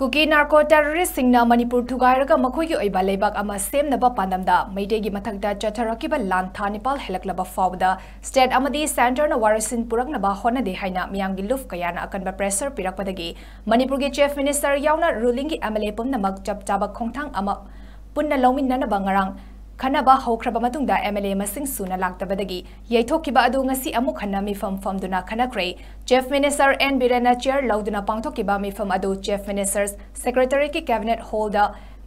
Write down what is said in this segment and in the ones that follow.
cookie narco टेररिस्टसिंगना मणिपुर थुगाइरगा मखोइगी ओइबा लेबाक अमा सेमनबा पांदमदा मैतेगी मथक्ता चथरकिबा लांथा निपाल हेलक्लबा फावदा स्टेट अमदी सेंटरना वारसिन पुरकनबा होनदे हाइना मियामगी लुफ कयाना अकनबा प्रेशर पिरकपदगी मणिपुरगी चीफ मिनिस्टर यावना रूलिंगी एमएलए पुमनमक चपचाबा खोंगथांग अमा पुन्ना लौमिन्ननबा ngarang खनबा हौख्रबा मतुंगदा एमएलए मसिंग सुना लाक्तबदगी यैथोकिबा अदु ngasi अमुक खन्ना मिफम फमदुना खनख्रे चीफ मिनिस्टर एन बिरेना चेयर लौदुना पांगथोकिबा मिफम अदु चीफ मिनिस्टर्स सेक्रेटरी की कैबिनेट होल्ड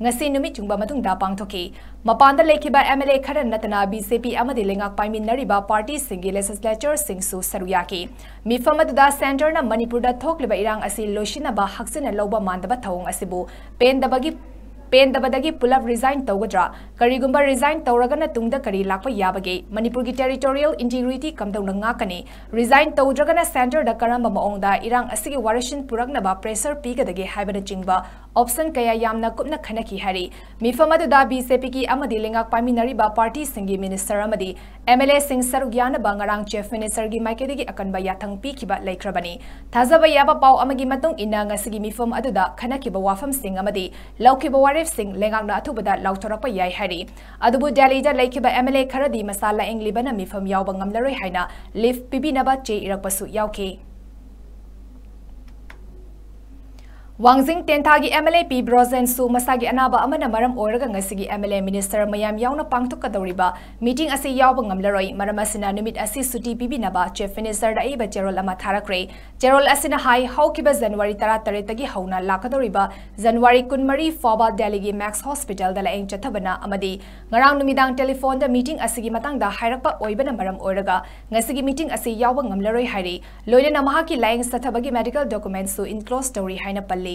ngasi नुमित चुंगबा मतुंगदा पांगथोकी मपानदा लेखिबा एमएलए खरन नतना बीजेपी अमदि लेंगाक पाइमिनरिबा पार्टी सिंगी लेजिस्लेचर सिंगसु सरुयाकी मिफम अदुदा सेंटरना मणिपुरदा थोकलिबा इरांग असि लोशिनबा हक्सिना लौबा मानदबा थौंग असिबु पेंदबदगी पुलप रिजाइन तौगद्रा करीगुंबा रिजाइन तौरगना तुंगदा करी लाकपा याबगे मणिपुर की टेरिटोरियल इंटीग्रिटी कमदौना ngaकनी रिजाइन तौद्रगना सेंटर दा करंबा मओंगदा इरांग असिगी वारसिन पुरकनबा प्रेशर पीगदगे हाइबना चिंगबा ऑप्शन कया यामना कुपना खनकी हरी मिफम अदुदा बीजेपी की अमदि लेंगाक पाइमिनरिबा पार्टी सिंगी मिनिस्टर अमदि एमएलए सिंग सरुग्याना बंगरांग चीफ मिनिस्टर की माइकेदगी अकनबा याथंग पीखिबा लेख्रबनी थाजबा याबा पाउ अमगी मतुंग इना ngasiगी मिफम अदुदा खनकीबा वाफम सिंग अमदि लौखिबा वारेफ सिंग लेंगाकना अथुबदा लाउथोरकपा याय हरी अदुबु दिल्लीदा लेखिबा एमएलए खरदी मसाला इंग्लिबना मिफम यावबा ngamlaroi हाइना लिफ पिबिनबा चे इरकपसु यावखे वांगजिंग टेंथागी एमएलए पी ब्रोजेन सु मसागी अनाबा अमना मरम ओरगा ngasiगी एमएलए मिनिस्टर मयाम यावना पांगथोकदौरिबा मीटिंग असे यावबा ngamlaroi maram asina numit asi suti pibinaba chief minister दाइबा चेरोल अमा थारक्रे चेरोल असिना हाई हौकिबा जनवरी 13 तगी हौना लाकदौरिबा जनवरी 13 फाबा दिल्लीगी मैक्स हॉस्पिटल दा लाएंग चथबना अमदी ngarang numitang telephone da meeting asigi matangda hairakpa oibana maram ओरगा ngasiगी meeting ase यावबा ngamlaroi हाइरी लोइना महाकी लाएंग चथबगी मेडिकल डॉक्यूमेंट्स सु इनक्लोज स्टोरी हाइना पल्ली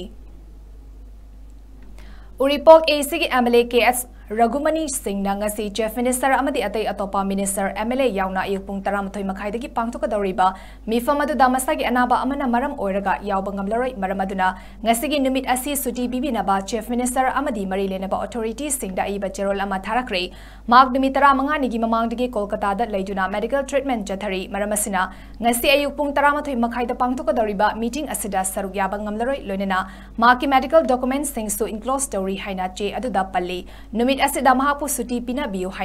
उरीपोक एसीगी MLA K S Raghumani Singh ngasi chief minister अमदी अतै अतोपा मिनिस्टर एमएलए यावना अयुपुंग 13 मखाइदगी पांगथोकदौरिबा मिफम अदुदा मसागी अनाबा अमना मरम ओरगा यावबा ngamlaroi maram aduna ngasigi numit asi suti bibinaba chief minister अमदी मरी लेनबा अथॉरिटी सिंगदा इबा चेरोल अमा थारक्रे मार्क numit 15 निगी ममांगदगी कोलकाता दा लेजुना मेडिकल ट्रीटमेंट चथरी maram asina ngasi अयुपुंग 13 मखाइदा पांगथोकदौरिबा मीटिंग असida saruk yaba ngamlaroi loinena मार्की मेडिकल डॉक्यूमेंट्स सिंग सु इनक्लोज स्टोरी हाइना चे अदुदा पल्ली numit asida mahapu suti pina biu haina